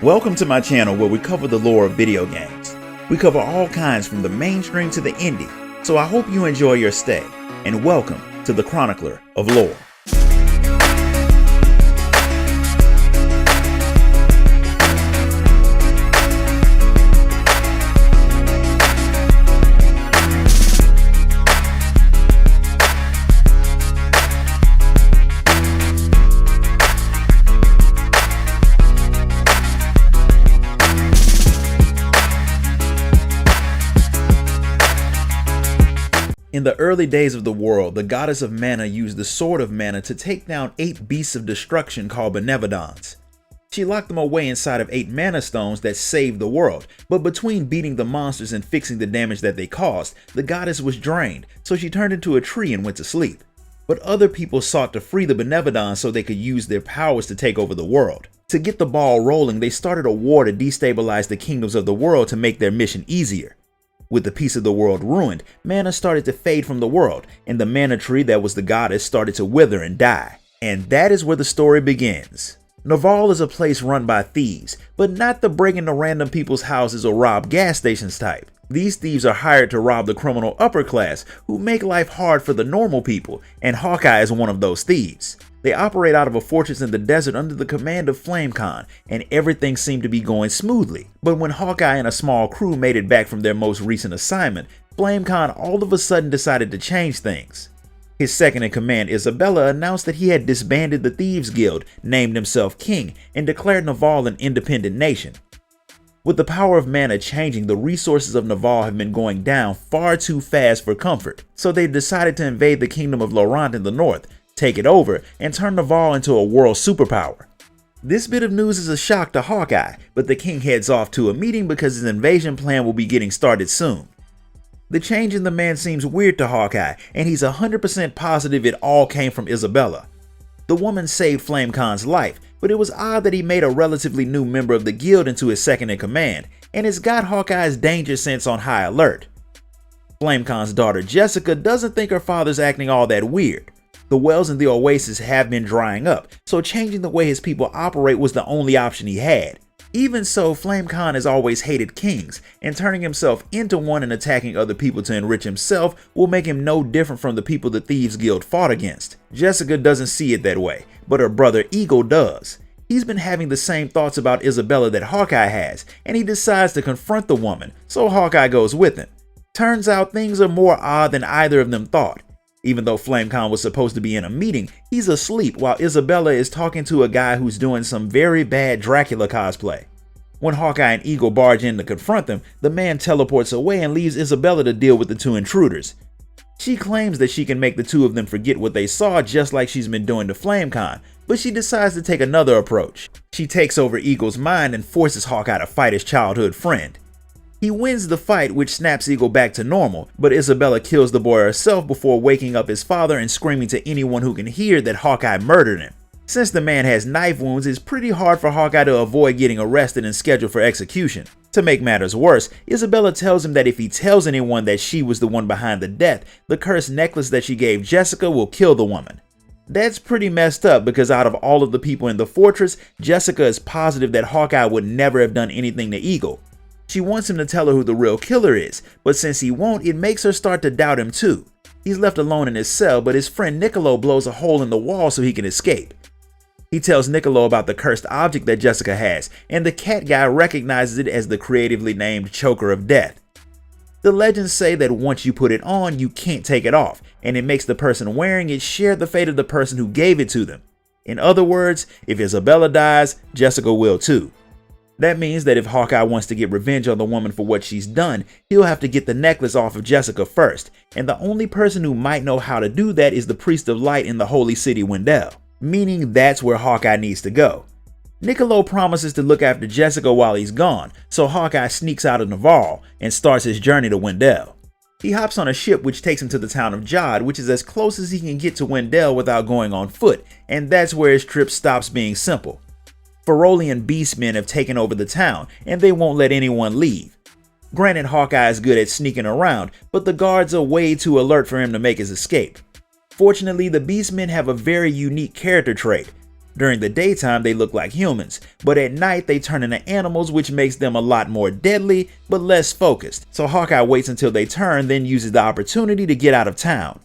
Welcome to my channel where we cover the lore of video games. We cover all kinds from the mainstream to the indie, so I hope you enjoy your stay, and welcome to the Chronicler of Lore. In the early days of the world, the goddess of mana used the Sword of Mana to take down 8 beasts of destruction called Benevolons. She locked them away inside of 8 mana stones that saved the world, but between beating the monsters and fixing the damage that they caused, the goddess was drained, so she turned into a tree and went to sleep. But other people sought to free the Benevolons so they could use their powers to take over the world. To get the ball rolling, they started a war to destabilize the kingdoms of the world to make their mission easier. With the peace of the world ruined, mana started to fade from the world, and the mana tree that was the goddess started to wither and die. And that is where the story begins. Naval is a place run by thieves, but not the break into random people's houses or rob gas stations type. These thieves are hired to rob the criminal upper class, who make life hard for the normal people, and Hawkeye is one of those thieves. They operate out of a fortress in the desert under the command of FlameCon, and everything seemed to be going smoothly. But when Hawkeye and a small crew made it back from their most recent assignment, FlameCon all of a sudden decided to change things. His second in command, Isabella, announced that he had disbanded the Thieves Guild, named himself king, and declared Naval an independent nation. With the power of mana changing, the resources of Naval have been going down far too fast for comfort, so they've decided to invade the kingdom of Laurent in the north, take it over, and turn Naval into a world superpower. This bit of news is a shock to Hawkeye, but the king heads off to a meeting because his invasion plan will be getting started soon. The change in the man seems weird to Hawkeye, and he's 100% positive it all came from Isabella. The woman saved FlameCon's life, but it was odd that he made a relatively new member of the guild into his second in command, and it's got Hawkeye's danger sense on high alert. FlameCon's daughter Jessica doesn't think her father's acting all that weird. The wells in the oasis have been drying up, so changing the way his people operate was the only option he had. Even so, FlameCon has always hated kings, and turning himself into one and attacking other people to enrich himself will make him no different from the people the Thieves Guild fought against. Jessica doesn't see it that way, but her brother Eagle does. He's been having the same thoughts about Isabella that Hawkeye has, and he decides to confront the woman, so Hawkeye goes with him. Turns out things are more odd than either of them thought. Even though FlameCon was supposed to be in a meeting, he's asleep while Isabella is talking to a guy who's doing some very bad Dracula cosplay. When Hawkeye and Eagle barge in to confront them, the man teleports away and leaves Isabella to deal with the two intruders. She claims that she can make the two of them forget what they saw just like she's been doing to FlameCon, but she decides to take another approach. She takes over Eagle's mind and forces Hawkeye to fight his childhood friend. He wins the fight, which snaps Eagle back to normal, but Isabella kills the boy herself before waking up his father and screaming to anyone who can hear that Hawkeye murdered him. Since the man has knife wounds, it's pretty hard for Hawkeye to avoid getting arrested and scheduled for execution. To make matters worse, Isabella tells him that if he tells anyone that she was the one behind the death, the cursed necklace that she gave Jessica will kill the woman. That's pretty messed up because out of all of the people in the fortress, Jessica is positive that Hawkeye would never have done anything to Eagle. She wants him to tell her who the real killer is, but since he won't, it makes her start to doubt him too. He's left alone in his cell, but his friend Niccolo blows a hole in the wall so he can escape. He tells Niccolo about the cursed object that Jessica has, and the cat guy recognizes it as the creatively named Choker of Death. The legends say that once you put it on, you can't take it off, and it makes the person wearing it share the fate of the person who gave it to them. In other words, if Isabella dies, Jessica will too. That means that if Hawkeye wants to get revenge on the woman for what she's done, he'll have to get the necklace off of Jessica first, and the only person who might know how to do that is the Priest of Light in the Holy City Wendell, meaning that's where Hawkeye needs to go. Niccolo promises to look after Jessica while he's gone, so Hawkeye sneaks out of Naval and starts his journey to Wendell. He hops on a ship which takes him to the town of Jod, which is as close as he can get to Wendell without going on foot, and that's where his trip stops being simple. Ferolian beastmen have taken over the town, and they won't let anyone leave. Granted, Hawkeye is good at sneaking around, but the guards are way too alert for him to make his escape. Fortunately, the beastmen have a very unique character trait. During the daytime, they look like humans, but at night they turn into animals, which makes them a lot more deadly, but less focused. So Hawkeye waits until they turn, then uses the opportunity to get out of town.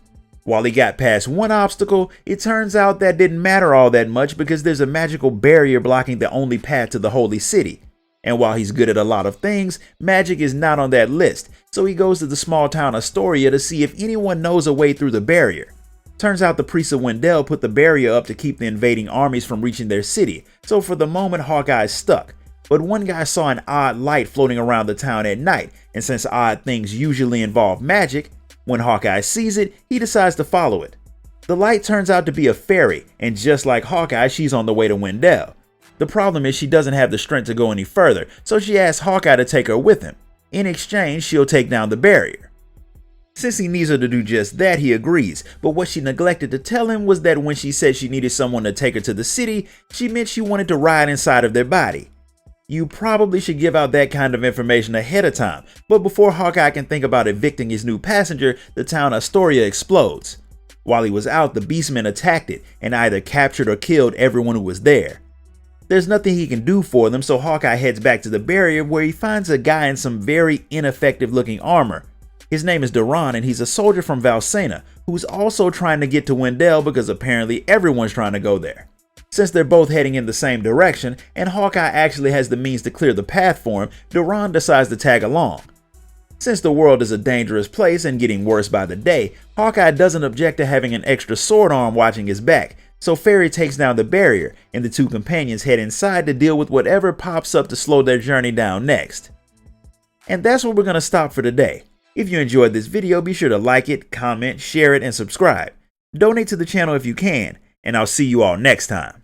While he got past one obstacle, it turns out that didn't matter all that much because there's a magical barrier blocking the only path to the holy city. And while he's good at a lot of things, magic is not on that list, so he goes to the small town Astoria to see if anyone knows a way through the barrier. Turns out the priests of Wendell put the barrier up to keep the invading armies from reaching their city, so for the moment Hawkeye's stuck. But one guy saw an odd light floating around the town at night, and since odd things usually involve magic, when Hawkeye sees it, he decides to follow it. The light turns out to be a fairy, and just like Hawkeye, she's on the way to Wendell. The problem is she doesn't have the strength to go any further, so she asks Hawkeye to take her with him. In exchange, she'll take down the barrier. Since he needs her to do just that, he agrees, but what she neglected to tell him was that when she said she needed someone to take her to the city, she meant she wanted to ride inside of their body. You probably should give out that kind of information ahead of time, but before Hawkeye can think about evicting his new passenger, the town Astoria explodes. While he was out, the Beastmen attacked it and either captured or killed everyone who was there. There's nothing he can do for them, so Hawkeye heads back to the barrier where he finds a guy in some very ineffective looking armor. His name is Duran and he's a soldier from Valsena who's also trying to get to Wendell because apparently everyone's trying to go there. Since they're both heading in the same direction and Hawkeye actually has the means to clear the path for him, Duran decides to tag along. Since the world is a dangerous place and getting worse by the day, Hawkeye doesn't object to having an extra sword arm watching his back, so Fairy takes down the barrier and the two companions head inside to deal with whatever pops up to slow their journey down next. And that's where we're going to stop for today. If you enjoyed this video, be sure to like it, comment, share it, and subscribe. Donate to the channel if you can, and I'll see you all next time.